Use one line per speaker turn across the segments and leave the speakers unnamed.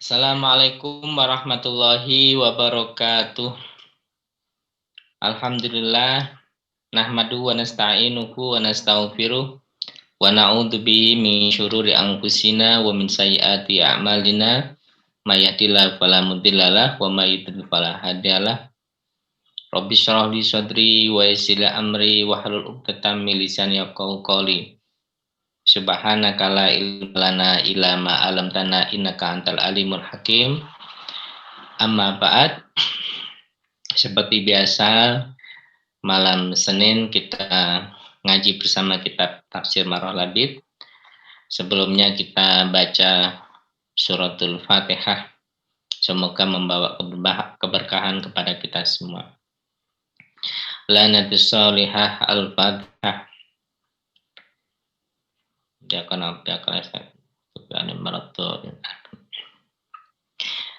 Assalamualaikum warahmatullahi wabarakatuh. Alhamdulillah nahmadu wa nasta'inuhu wa nastaghfiruh wa na'udzu bihi min syururi anfusina wa min sayyiati a'malina may yahdihillahu fala mudhillalah wa may yudhlil fala hadiyalah. Rabbi shrah li sadri wa yassir li amri wahlul 'uqdatam min lisani yafqahu qawli. Subhanaka la ilma lana illa ma 'allamtana innaka antal alimul hakim. Amma ba'd. Seperti biasa, malam Senin kita ngaji bersama kitab Tafsir Marah Labid. Sebelumnya kita baca suratul Fatihah. Semoga membawa keberkahan kepada kita semua. Lanatus solihah al-Fatihah.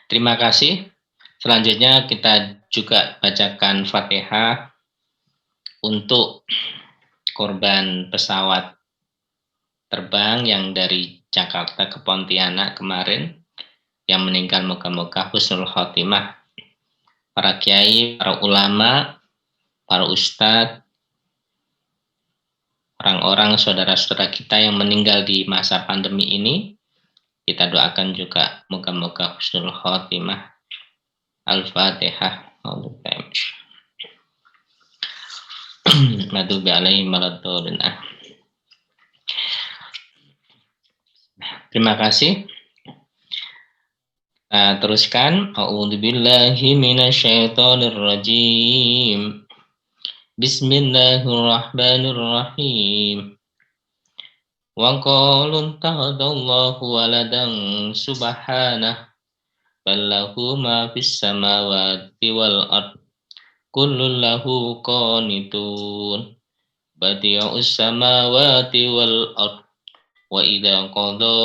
Terima kasih. Selanjutnya kita juga bacakan Fatihah untuk korban pesawat terbang yang dari Jakarta ke Pontianak kemarin yang meninggal, moga-moga husnul khotimah. Para kiai, para ulama, para ustadz, orang-orang saudara-saudara kita yang meninggal di masa pandemi ini, kita doakan juga moga-moga husnul khotimah. Al-Fatihah. Maghdubi alaihim waladdallin. Terima kasih. Nah, teruskan. A'udzubillahi minasyaitonir rajim. Bismillahirrahmanirrahim. Wa qalu tahadallahu waladan subhanah ballahu ma fis samawati wal ard kullun lahu qanitun badi'us samawati wal ard wa idza qada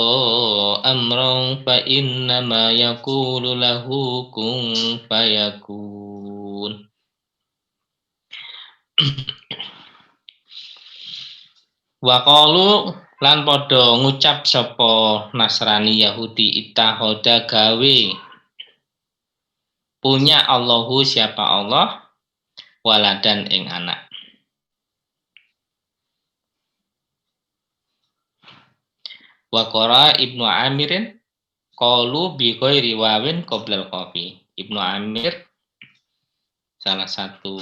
amran fa innama yaqulu lahu kun fayakun. Wa qalu lan padha ngucap sapa Nasrani Yahudi ittahoda gawe punya Allahu siapa Allah waladan ing anak. Wa qara Ibnu Amirin qalu bi ghairi wawin qoblal qafi. Ibnu Amir salah satu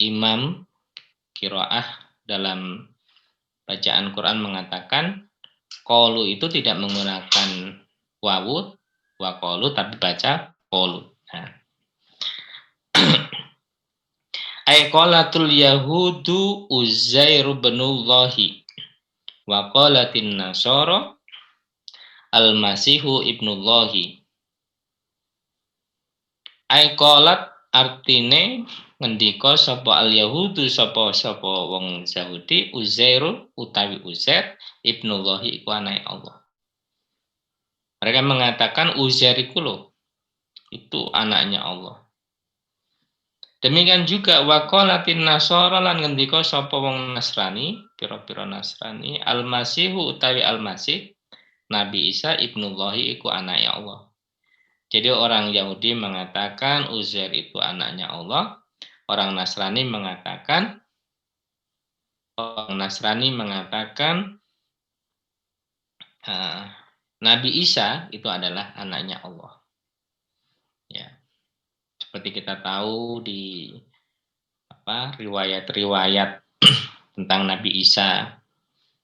imam qiraah dalam bacaan Quran mengatakan qalu itu tidak menggunakan wawu wa qalu tapi baca qalu. Nah. Ay qalatul yahudu Uzair ibnullahi wa qalatin nasara al-masihu ibnullahi. Ay qalat artine ngendika sapa al-yahudu sapa wong Yahudi Uzair utawi Uzair ibnullahi iku anake Allah. Mereka mengatakan Uzair iku lho itu anaknya Allah. Demikian juga waqalatin nasara lan ngendika sapa wong Nasrani, pira-pira Nasrani, al-Masihu utawi al-Masih, Nabi Isa ibnullahi iku anake Allah. Jadi orang Yahudi mengatakan Uzair itu anaknya Allah, orang Nasrani mengatakan Nabi Isa itu adalah anaknya Allah. Ya. Seperti kita tahu di riwayat-riwayat tentang Nabi Isa,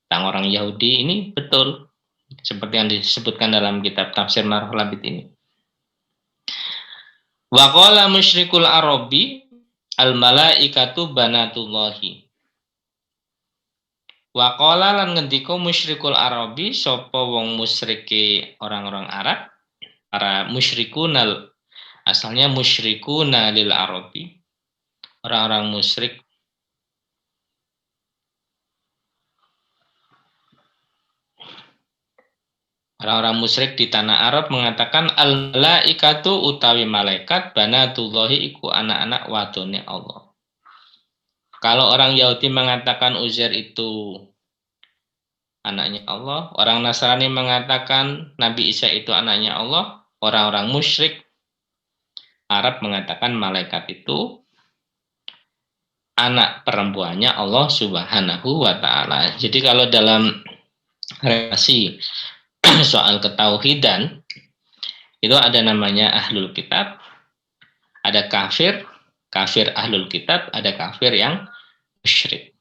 tentang orang Yahudi ini betul seperti yang disebutkan dalam kitab Tafsir Marah Labid ini. Wa qala musyrikul arabi al malaikatu banatullahi. Wa qala lan ngendika musyrikul arabi sapa wong musyrike orang-orang Arab, para musyrikun asalnya musyrikuna lil arabi, orang-orang musyrik di tanah Arab mengatakan al-malaikatu utawi malaikat banatullahi iku anak-anak wadone Allah. Kalau orang Yahudi mengatakan Uzair itu anaknya Allah. Orang Nasrani mengatakan Nabi Isa itu anaknya Allah. Orang-orang musyrik Arab mengatakan malaikat itu anak perempuannya Allah Subhanahu wa taala. Jadi kalau dalam relasi soal ketauhidan itu ada namanya ahlul kitab, ada kafir, kafir ahlul kitab, ada kafir yang musyrik.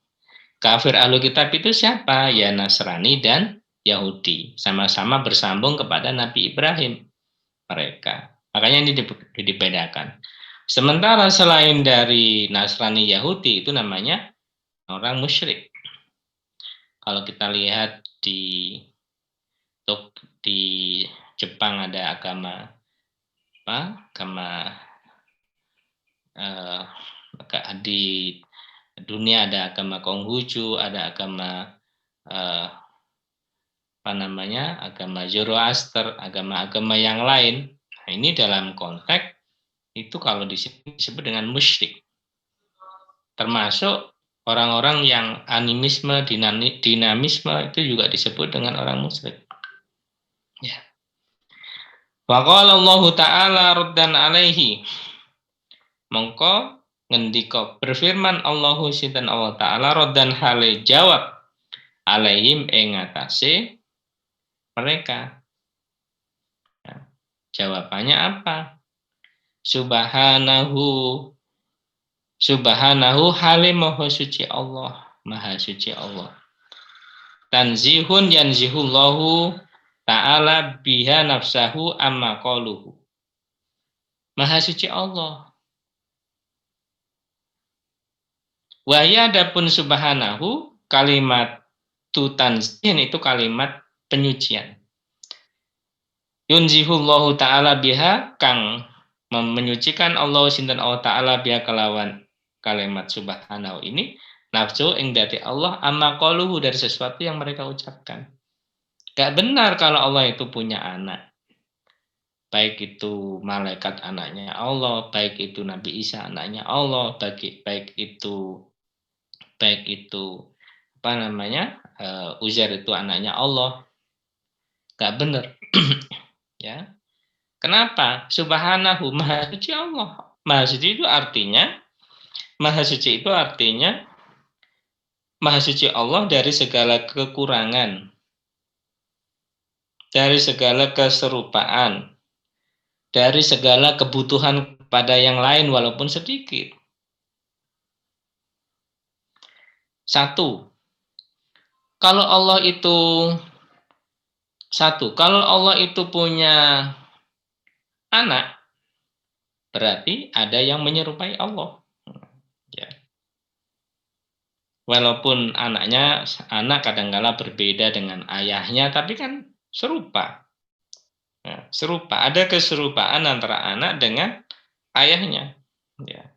Kafir ahlul kitab itu siapa? Ya Nasrani dan Yahudi. Sama-sama bersambung kepada Nabi Ibrahim mereka. Makanya ini dibedakan. Sementara selain dari Nasrani Yahudi itu namanya orang musyrik. Kalau kita lihat di Jepang ada agama di dunia ada agama Konghucu, ada agama agama Zoroaster, agama-agama yang lain. Nah, ini dalam konteks itu kalau disebut dengan musyrik. Termasuk orang-orang yang animisme, dinamisme itu juga disebut dengan orang musyrik. Ya. Wa qala Allah Ta'ala raddan alaihi. Mongko ngendika berfirman Allahu sinten Allah Ta'ala raddan hale jawab alaihim ing atase mereka. Ya. Jawabannya apa? Subhanahu hale maha suci Allah, maha suci Allah. Tanzihun yanzihullahu ta'ala biha nafsahu amma qaluhu. Maha suci Allah. Wa ya adapun subhanahu kalimat tanzihin itu kalimat penyucian. Yunzihullahu ta'ala biha kang menyucikan Allah sinten Allah ta'ala biha kelawan kalimat subhanahu ini nafsu ing dati Allah amma qaluhu dari sesuatu yang mereka ucapkan. Gak benar kalau Allah itu punya anak. Baik itu malaikat anaknya Allah, baik itu Nabi Isa anaknya Allah, baik itu Uzair itu anaknya Allah. Gak benar. Ya. Kenapa? Subhanahu maha suci Allah. Maha suci itu artinya maha suci Allah dari segala kekurangan, dari segala keserupaan, dari segala kebutuhan pada yang lain walaupun sedikit. Kalau Allah itu punya anak, berarti ada yang menyerupai Allah. Ya. Walaupun anak kadang-kala berbeda dengan ayahnya, tapi kan serupa. Ya, serupa. Ada keserupaan antara anak dengan ayahnya. Ya.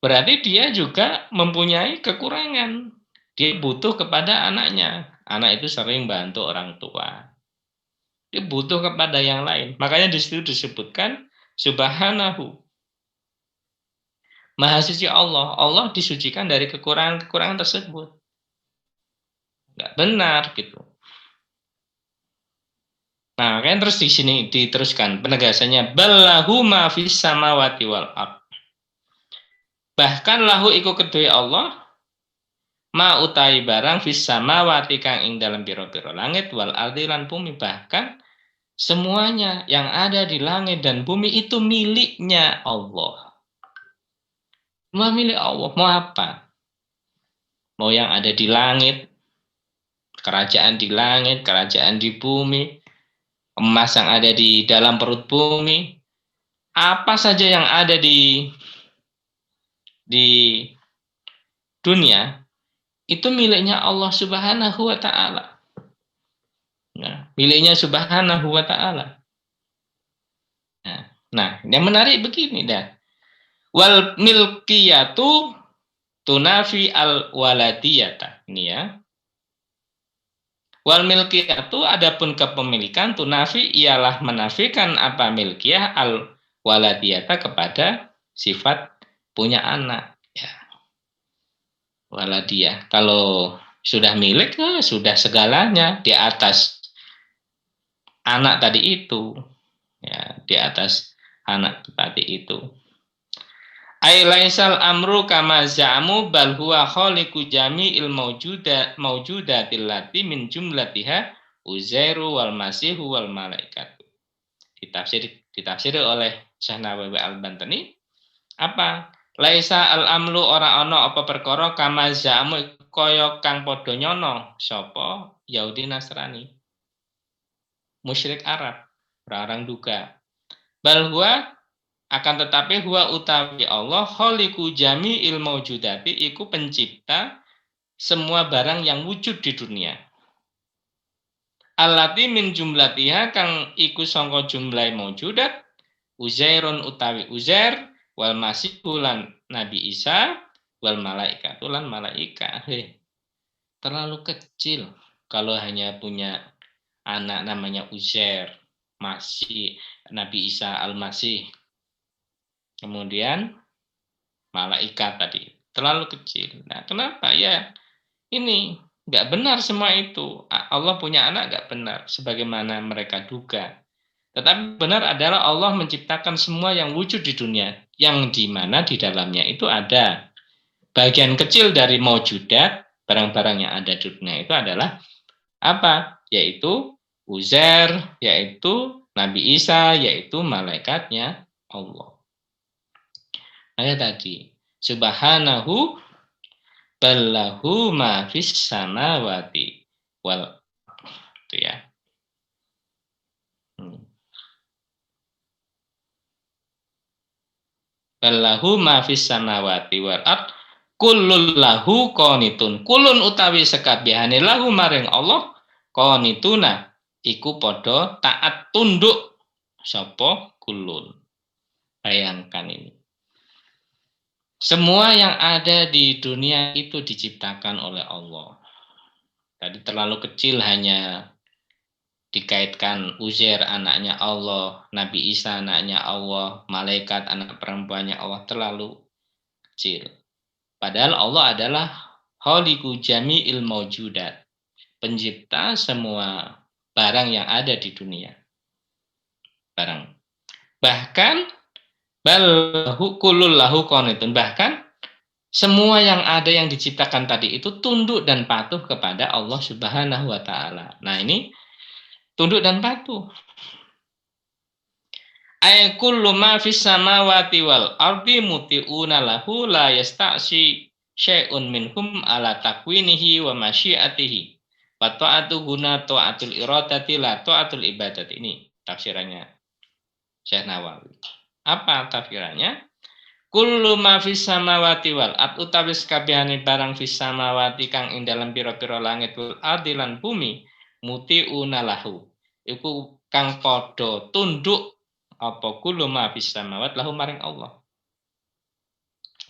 Berarti dia juga mempunyai kekurangan. Dia butuh kepada anaknya. Anak itu sering bantu orang tua. Dia butuh kepada yang lain. Makanya di situ disebutkan Subhanahu. Maha suci Allah. Allah disucikan dari kekurangan-kekurangan tersebut. Nggak benar gitu. Nah, kan terus di sini diteruskan penegasannya ballahu ma fis samawati wal ard. Bahkan lahu iku kedue Allah ma utai barang fis samawati kang ing dalam pira-pira langit wal ardi lan bumi, bahkan semuanya yang ada di langit dan bumi itu miliknya Allah. Semua milik Allah. Mau apa? Mau yang ada di langit, kerajaan di langit, kerajaan di bumi, emas yang ada di dalam perut bumi, apa saja yang ada di dunia itu miliknya Allah Subhanahu wa taala. Nah, miliknya Subhanahu wa taala. Nah, yang menarik begini dah. Wal milkiyatu tunafi al waladiyata. Ini ya. Wal milkiyatu adapun kepemilikan tunafi ialah menafikan apa milkiyah al waladiyata kepada sifat punya anak. Ya. Waladiyah. Kalau sudah milik, sudah segalanya di atas anak tadi itu, ya, di atas anak tadi itu. Ai laisal amru kama za'amu bal huwa khaliqu jami'il maujudatil lati min jumlatiha Uzairu wal Masihu wal malaikat. Ditafsir oleh Syekh Nawawi Al-Bantani apa? Laisa al-amlu ora ana apa perkara kama za'amu kaya kang padha nyono sapa Yahudi Nasrani. Musyrik Arab, orang duga. Bal huwa akan tetapi huwa utawi Allah khaliqu jami'il maujudati iku pencipta semua barang yang wujud di dunia. Allati min jumlatiha kang iku sangka jumlah maujudat Uzairun utawi Uzair wal Masihu lan Nabi Isa wal malaikat lan malaikat. Terlalu kecil kalau hanya punya anak namanya Uzair, Masih, Nabi Isa Al-Masih. Kemudian malaikat tadi terlalu kecil. Nah, kenapa? Ya, ini nggak benar semua itu. Allah punya anak nggak benar, sebagaimana mereka duga. Tetapi benar adalah Allah menciptakan semua yang wujud di dunia, yang di mana di dalamnya itu ada bagian kecil dari maujudat, barang-barang yang ada di dunia itu adalah apa? Yaitu Uzair, yaitu Nabi Isa, yaitu malaikatnya Allah. Ayat tadi, Subhanahu ballahu ma fis samawati wal, itu ya. Ballahu ma fis samawati wal ard kullul lahu qanitun. Kulun utawi sekabehane lahu maring Allah qanituna iku padha taat tunduk sapa kulun. Bayangkan ini. Semua yang ada di dunia itu diciptakan oleh Allah. Tadi terlalu kecil hanya dikaitkan Uzair anaknya Allah, Nabi Isa anaknya Allah, malaikat anak perempuannya Allah, terlalu kecil. Padahal Allah adalah khaliqu jami'il maujudat, pencipta semua barang yang ada di dunia. Barang. Bahkan balhu kulul lahu qanitun, bahkan semua yang ada yang diciptakan tadi itu tunduk dan patuh kepada Allah Subhanahu wa taala. Nah, ini tunduk dan patuh. Ay kullu ma fis samawati wal ardi muti'una lahu la yasta'si syai'un minhum ala takwinihi wa masyiatihi. Wa ta'atu guna ta'atul iradati la ta'atul ibadati. Ini tafsirannya Syekh Nawawi. Apa tafsirannya? Kullu ma fis samawati wal ard utawi sakabehane barang fis samawati kang ing dalam pira-pira langit wal ardi lan bumi muti'una lahu. Iku kang padha tunduk apa kullu ma fis samawati lahu maring Allah.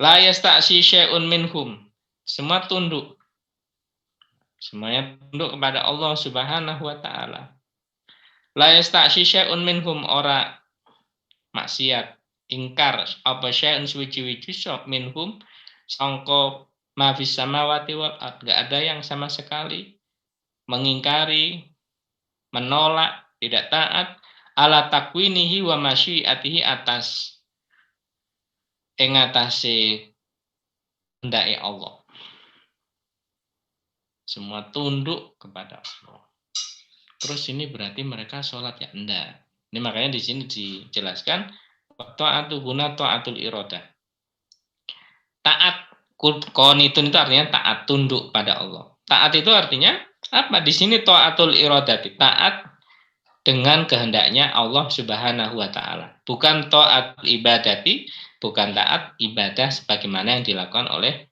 La yasta'si syai'un minhum. Semua tunduk. Semuanya tunduk kepada Allah Subhanahu wa taala. La yasta'si syai'un minhum ora maksiat, ingkar apa syai'un suci-suci sok minhum sangka ma fis samawati wal ard. Enggak ada yang sama sekali mengingkari, menolak, tidak taat ala takwinihi wa masyiatihi atas ing atase hendake Allah. Semua tunduk kepada Allah. Terus ini berarti mereka sholat ya? Enggak. Ini makanya di sini dijelaskan ta'atu guna ta'atul iradah. Taat qanitun itu artinya taat tunduk pada Allah. Taat itu artinya apa? Di sini ta'atul iradati, taat dengan kehendaknya Allah Subhanahu wa taala. Bukan taat ibadati, bukan taat ibadah sebagaimana yang dilakukan oleh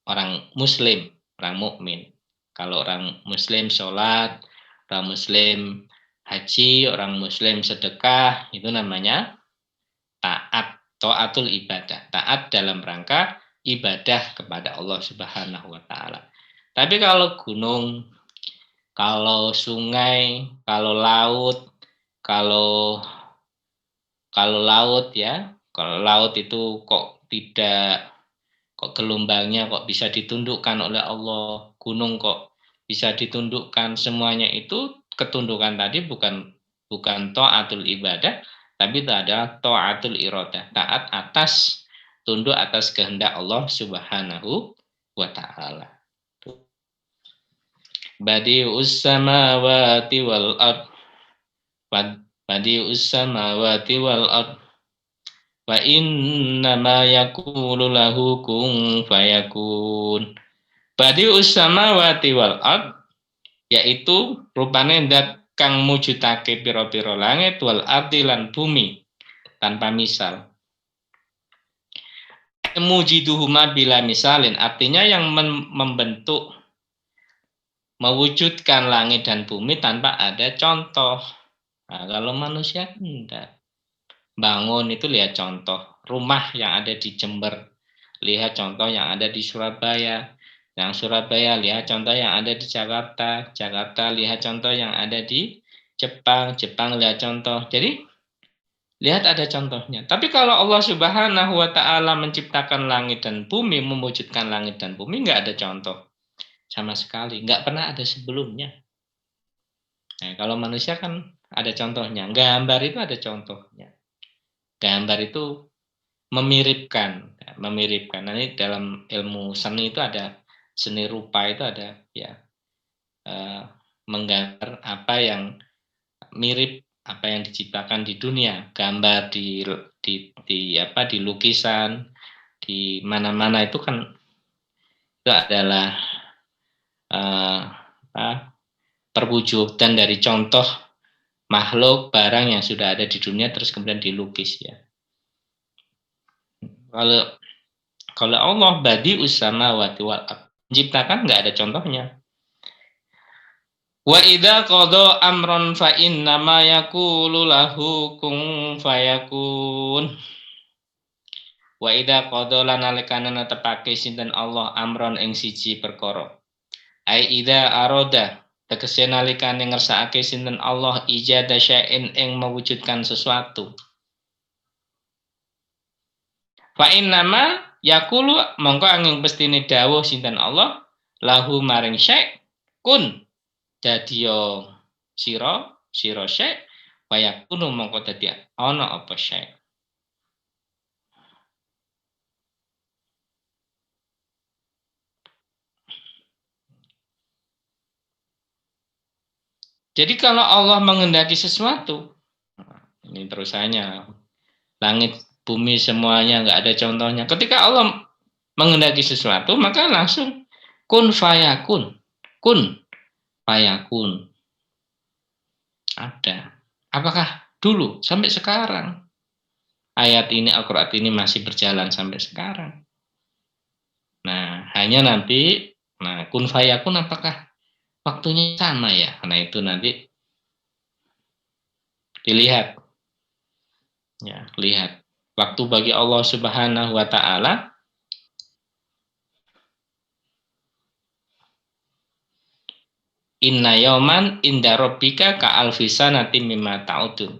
orang muslim, orang mukmin. Kalau orang muslim sholat, orang muslim haji, orang muslim sedekah, itu namanya taat, taatul ibadah, taat dalam rangka ibadah kepada Allah Subhanahu wa taala. Tapi kalau gunung, kalau sungai, kalau laut, kalau laut ya, kalau laut itu kok kok gelombangnya kok bisa ditundukkan oleh Allah, gunung kok bisa ditundukkan, semuanya itu ketundukan tadi bukan taatul ibadah, tapi itu adalah taatul iradah, taat atas, tunduk atas kehendak Allah Subhanahu wa taala. Badi'us samawati wal ard, badi'us samawati wal ard, wa inna ma yaqulu lahu kun fayakun. Badi'us samawati wal ard, yaitu rupane dat kang mujudake pira-pira langit wal ardi lan bumi tanpa misal. Mujiduhuma bila misalin, artinya yang membentuk, mewujudkan langit dan bumi tanpa ada contoh. Nah, kalau manusia enggak. Bangun itu lihat contoh. Rumah yang ada di Jember, lihat contoh yang ada di Surabaya. Yang Surabaya lihat contoh yang ada di Jakarta. Jakarta lihat contoh yang ada di Jepang. Jepang lihat contoh. Jadi lihat ada contohnya. Tapi kalau Allah Subhanahu wa taala menciptakan langit dan bumi, mewujudkan langit dan bumi, nggak ada contoh sama sekali. Nggak pernah ada sebelumnya. Nah, kalau manusia kan ada contohnya. Gambar itu ada contohnya. Gambar itu memiripkan. Nanti dalam ilmu seni itu ada seni rupa, itu ada ya menggambar apa yang mirip apa yang diciptakan di dunia, gambar di lukisan, di mana-mana itu kan itu adalah perwujudan dari contoh makhluk barang yang sudah ada di dunia terus kemudian dilukis ya. Kalau Allah badi'us samawati wal ard, menciptakan nggak ada contohnya. Wa idza qada amron fa innama yaqulu lahu kun fayakun. Wa idza qada lan nalikane netepake sinten Allah amron ing siji perkara. Ai idza aroda, tegese nalikane ngersakake sinten Allah ijada syai'in ing mewujudkan sesuatu. Fa innama yaqulu, mongko angin pestine dawuh sinten Allah lahu maring syai' kun, dadiya sira syai' wayakunu mongko dadi ana apa syai'. Jadi kalau Allah menghendaki sesuatu, ini terusannya, langit bumi semuanya nggak ada contohnya. Ketika Allah menghendaki sesuatu, maka langsung kun fayakun, kun fayakun. Ada. Apakah dulu sampai sekarang ayat ini, Al-Quran ini masih berjalan sampai sekarang? Nah, hanya nanti, kun fayakun apakah waktunya sama ya? Nah, itu nanti dilihat. Ya, lihat. Waktu bagi Allah Subhanahu wa taala inna yauman inda rabbika ka alfisanati mimma ta'udun.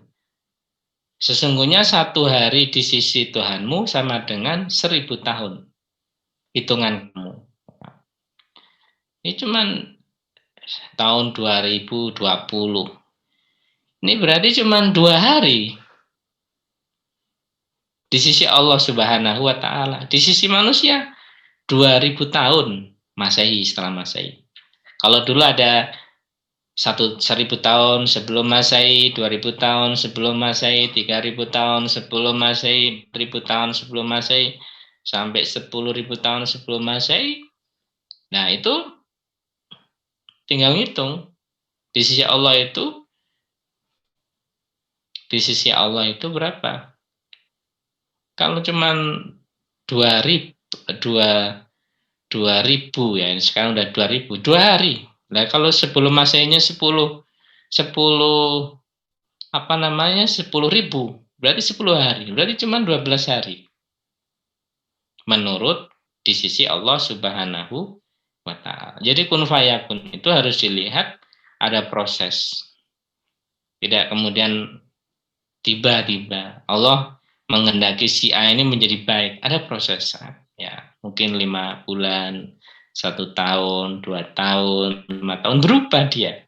Sesungguhnya satu hari di sisi Tuhanmu sama dengan 1000 tahun hitungan kamu. Ini cuman tahun 2020. Ini berarti cuman 2 hari. Di sisi Allah Subhanahu wa taala. Di sisi manusia 2000 tahun Masehi, setelah Masehi. Kalau dulu ada 1000 tahun sebelum Masehi, 2000 tahun sebelum Masehi, 3000 tahun sebelum Masehi, 1000 tahun sebelum Masehi, sampai 10.000 tahun sebelum Masehi. Nah, itu tinggal ngitung. Di sisi Allah itu berapa? Kalau cuman 2000 ya, sekarang udah 2000, 2 hari. Nah, kalau sebelum Masehinya 10 10.000, berarti 10 hari, berarti cuma 12 hari menurut di sisi Allah Subhanahu wa taala. Jadi kun fayakun itu harus dilihat ada proses, tidak kemudian tiba-tiba Allah menghendaki si A ini menjadi baik, ada proses. Ya, mungkin 5 bulan, 1 tahun, 2 tahun, 5 tahun berubah dia.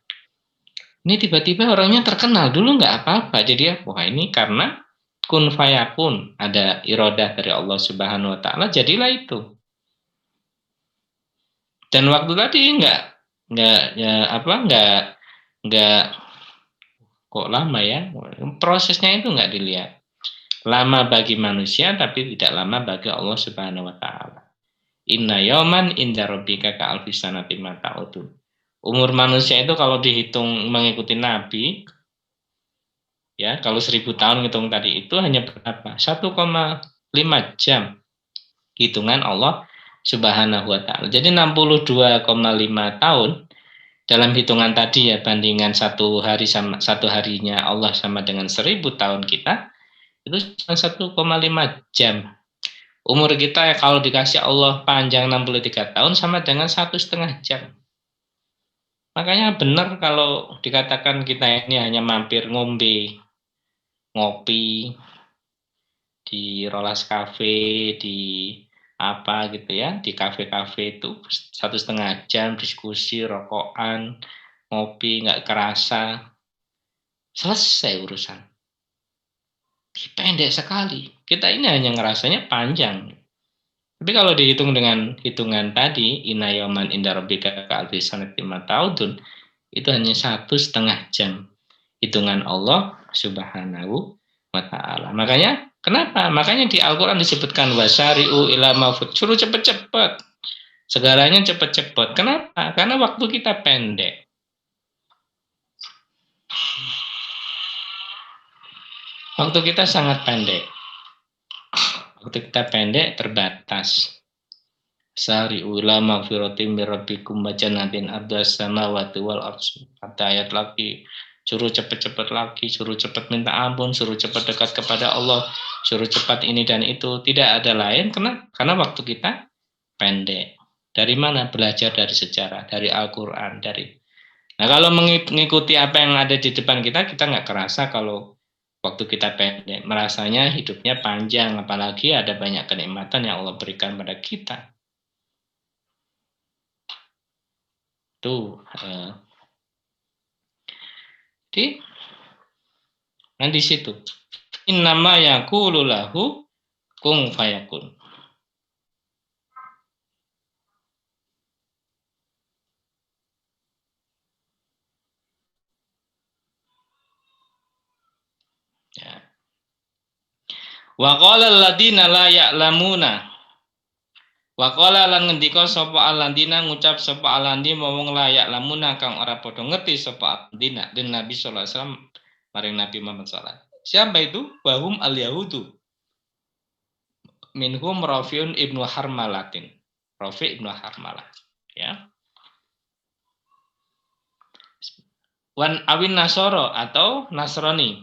Ini tiba-tiba orangnya terkenal, dulu nggak apa-apa, jadi wah ini karena kun fayakun, ada iradah dari Allah Subhanahu wa taala, jadilah itu. Dan waktu tadi nggak ya apa nggak kok lama ya, prosesnya itu nggak dilihat. Lama bagi manusia tapi tidak lama bagi Allah Subhanahu wa taala. Inna yauman inda rabbika ka alfi sanatin ma ta'udun. Umur manusia itu kalau dihitung mengikuti Nabi, ya kalau 1.000 tahun hitung tadi itu hanya berapa? 1,5 jam hitungan Allah Subhanahu wa taala. Jadi 62,5 tahun dalam hitungan tadi ya, bandingan 1 hari sama 1 harinya Allah sama dengan 1.000 tahun kita, itu cuma 1,5 jam. Umur kita ya kalau dikasih Allah panjang 63 tahun sama dengan 1,5 jam. Makanya benar kalau dikatakan kita ini hanya mampir ngombe, ngopi di Rolas Cafe, di apa gitu ya, di kafe-kafe itu 1,5 jam diskusi, rokokan, ngopi, nggak kerasa, selesai urusan. Pendek sekali. Kita ini hanya ngerasanya panjang. Tapi kalau dihitung dengan hitungan tadi, inna yauman inda rabbika ka alfi sanatin mimma ta'udun, itu hanya 1,5 jam hitungan Allah Subhanahu wa taala. Makanya kenapa? Makanya di Al-Qur'an disebutkan wasari'u ila mafut. Suruh cepet-cepet. Segalanya cepet-cepet. Kenapa? Karena waktu kita pendek. Waktu kita sangat pendek. Waktu kita pendek terbatas. Sari'u ila magfiratin mir rabbikum wa jannatin ardhas samawati wal ardh. Ada ayat lagi, suruh cepat-cepat lagi, suruh cepat minta ampun, suruh cepat dekat kepada Allah, suruh cepat ini dan itu. Tidak ada lain karena waktu kita pendek. Dari mana? Belajar dari sejarah, dari Al-Qur'an, dari. Nah, kalau mengikuti apa yang ada di depan kita nggak kerasa kalau waktu kita pendek. Merasanya hidupnya panjang, apalagi ada banyak kenikmatan yang Allah berikan pada kita. Tuh. Jadi, nah di situ. Innama yaqulu lahu kun fayakun. Ya. Wa qala alladziina la ya'lamuna. Wa qala lan ngendika sapa alladziina ngucap sapa alladzina wong la ya'lamuna kang ora padha ngerti sapa alladzina den Nabi sallallahu alaihi wasallam maring Nabi Muhammad sallallahu. Siapa itu? Wahum al-yahudu. Minhum Rafi'un ibnu Harmalatin. Rafi' ibnu Harmalah. Ya. Wan awin Nasoro atau Nasrani.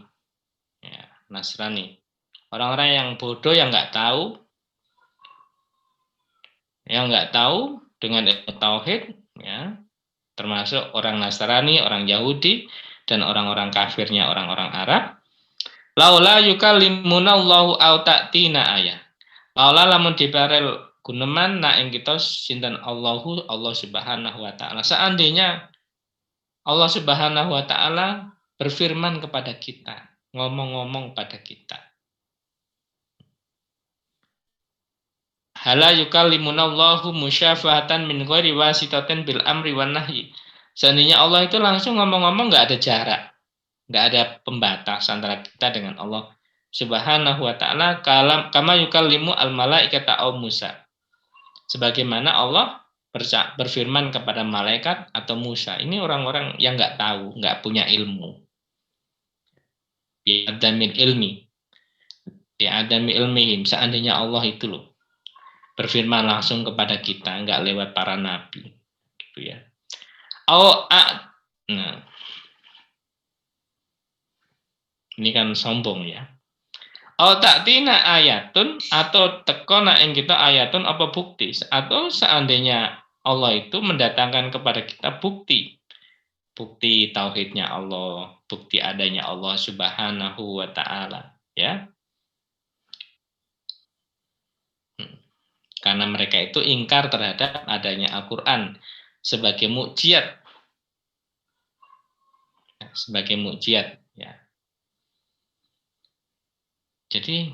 Ya, Nasrani. Orang-orang yang bodoh yang nggak tahu dengan ilmu tauhid, ya, termasuk orang Nasrani, orang Yahudi, dan orang-orang kafirnya orang-orang Arab. Laula yukallimuna Allahu au ta'tina ayah. Laula lamun dibarel guneman na ing kita sinten Allahu Allah Subhanahu wa taala. Seandainya Allah Subhanahu wa taala berfirman kepada kita, ngomong-ngomong pada kita. Hala yukallimunallahu musyafahatan min ghairi wasitatin bil amri wan nahyi. Seandainya Allah itu langsung ngomong-ngomong, nggak ada jarak, nggak ada pembatas antara kita dengan Allah Subhanahu wa taala, kama yukallimu al malaikata au Musa. Sebagaimana Allah berfirman kepada malaikat atau Musa. Ini orang-orang yang nggak tahu, nggak punya ilmu. Bi'adamil ilmi. Bi'adamil ilmihim. Seandainya Allah itu loh berfirman langsung kepada kita, nggak lewat para nabi, gitu ya. Nah, ini kan sombong ya. Ta'tina ayatun atau tekona ing kita ayatun apa bukti, atau seandainya Allah itu mendatangkan kepada kita bukti tauhidnya Allah, bukti adanya Allah Subhanahu wa taala, ya. Karena mereka itu ingkar terhadap adanya Al-Quran sebagai mukjizat, ya. Jadi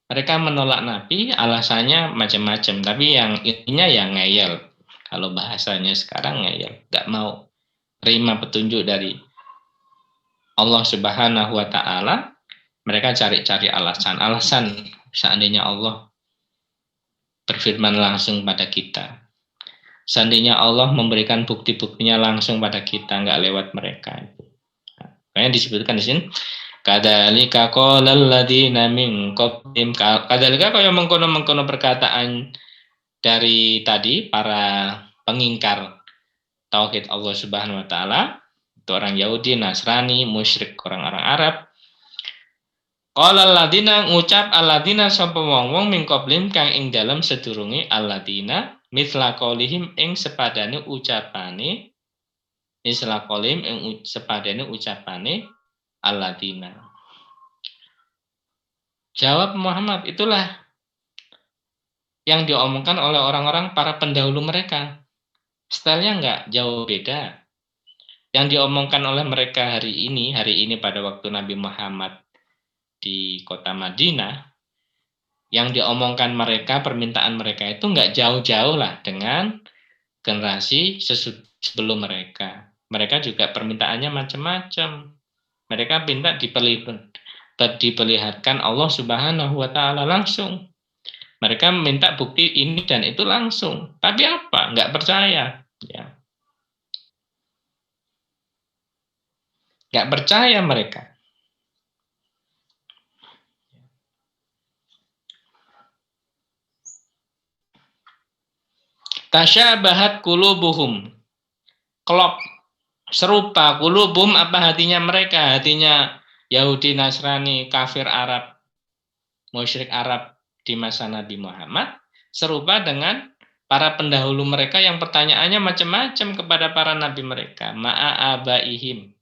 mereka menolak Nabi, alasannya macam-macam, tapi yang intinya ya ngeyel. Kalau bahasanya sekarang ngeyel, nggak mau terima petunjuk dari Allah Subhanahu wa Ta'ala. Mereka cari-cari alasan seandainya Allah berfirman langsung pada kita. Seandainya Allah memberikan bukti-buktinya langsung pada kita, nggak lewat mereka. Makanya disebutkan di sini, kadzalika qala alladziina min qablihim, kadzalika kaya mengkono-mengkono perkataan dari tadi para pengingkar tauhid Allah Subhanahu wa taala, itu orang Yahudi, Nasrani, musyrik orang-orang Arab. Qala alladziina, ngucap alladziina sapa wong-wong min qablihim kang ing dalem sedurunge alladziina mithla qaulihim ing sepadane ucapane, mithla qaulihim ing sepadane ucapane alladziina. Jawab Muhammad, itulah yang diomongkan oleh orang-orang para pendahulu mereka. Stylenya nggak jauh beda. Yang diomongkan oleh mereka hari ini pada waktu Nabi Muhammad di kota Madinah, yang diomongkan mereka, permintaan mereka itu nggak jauh-jauh lah dengan generasi sebelum mereka. Mereka juga permintaannya macam-macam. Mereka minta diperlihatkan Allah Subhanahu wa Ta'ala langsung. Mereka minta bukti ini dan itu langsung. Tapi apa? Nggak percaya. Ya. Nggak percaya mereka. Tasyabahat qulubuhum. Klop. Serupa qulubuhum, apa hatinya mereka? Hatinya Yahudi, Nasrani, kafir Arab, musyrik Arab di masa Nabi Muhammad. Serupa dengan para pendahulu mereka yang pertanyaannya macam-macam kepada para nabi mereka. Ma'a abaihim.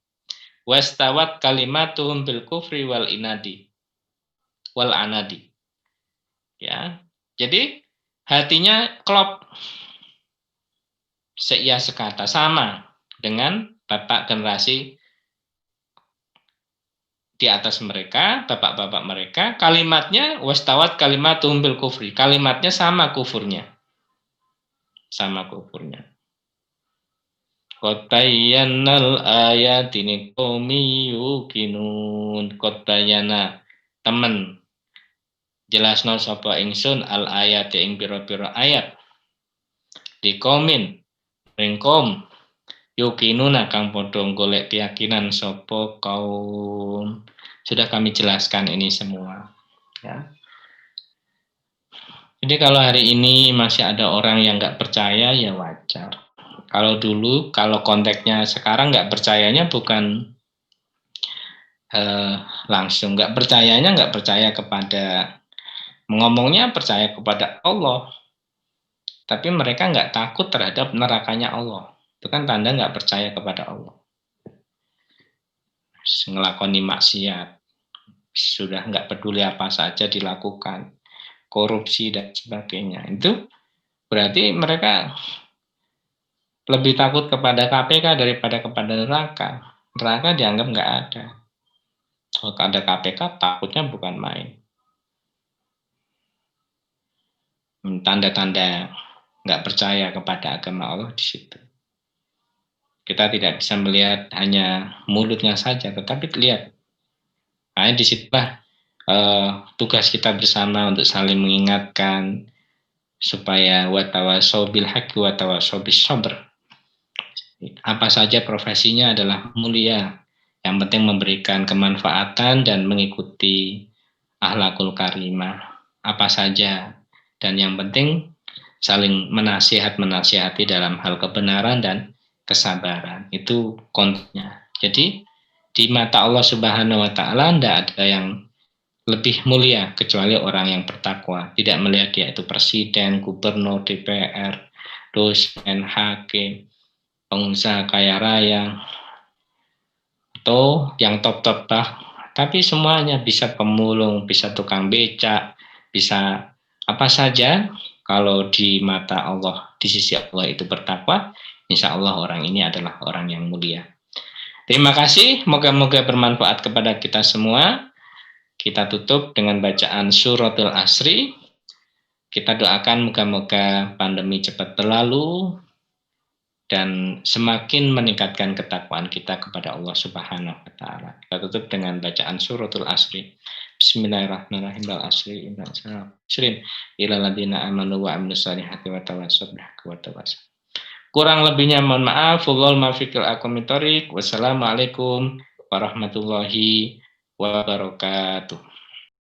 Wastawat kalimatuhum bil kufri wal inadi. Wal anadi. Ya. Jadi hatinya klop. Seia sekata, sama dengan bapak generasi di atas mereka, bapak-bapak mereka. Kalimatnya wastawat kalimatuhum bil kufri. Kalimatnya sama kufurnya. Sama kufurnya. Qad bayyannal ayati liqaumi yuqinun. Qad bayyana, temen jelasno sapa ingsun al ayati ing pira-pira ayat liqaumin ring kaum yuqinuna kang padha golek keyakinan sapa kaum. Sudah kami jelaskan ini semua, ya. Jadi kalau hari ini masih ada orang yang nggak percaya, ya wajar. Kalau dulu, kalau konteksnya sekarang nggak percayanya bukan langsung, nggak percaya kepada, ngomongnya percaya kepada Allah, tapi mereka nggak takut terhadap nerakanya Allah. Itu kan tanda nggak percaya kepada Allah. Ngelakoni maksiat, sudah nggak peduli apa saja dilakukan, korupsi dan sebagainya. Itu berarti mereka lebih takut kepada KPK daripada kepada neraka. Neraka dianggap nggak ada. Kalau ada KPK, takutnya bukan main. Tanda-tanda nggak percaya kepada agama Allah di situ. Kita tidak bisa melihat hanya mulutnya saja, tetapi lihat. Nah, di situlah tugas kita bersama untuk saling mengingatkan supaya watawasau bil haqqi watawasau bis sabr. Apa saja profesinya adalah mulia. Yang penting memberikan kemanfaatan dan mengikuti akhlakul karimah. Apa saja. Dan yang penting saling menasihati dalam hal kebenaran dan kesabaran. Itu konteksnya. Jadi di mata Allah Subhanahu wa Ta'ala tidak ada yang lebih mulia kecuali orang yang bertakwa. Tidak melihat dia itu presiden, gubernur, DPR, dosen, hakim, pengusaha kaya raya, atau yang top-top bah. Tapi semuanya, bisa pemulung, bisa tukang becak, bisa Apa saja kalau di mata Allah, di sisi Allah itu bertakwa, insya Allah orang ini adalah orang yang mulia. Terima kasih, moga-moga bermanfaat kepada kita semua. Kita tutup dengan bacaan suratul Asri. Kita doakan moga-moga pandemi cepat berlalu dan semakin meningkatkan ketakwaan kita kepada Allah Subhanahu wa taala. Kita tutup dengan bacaan suratul Asri. Bismillahirrahmanirrahim. Wal asri innal insana lafi ilal ladzina amanu wa amilus solihati wa tawassaw bil haqqi wa tawassaw. Kurang lebihnya mohon maaf. Wallahul muwaffiq ila aqwamit thoriq. Wassalamualaikum warahmatullahi wabarakatuh.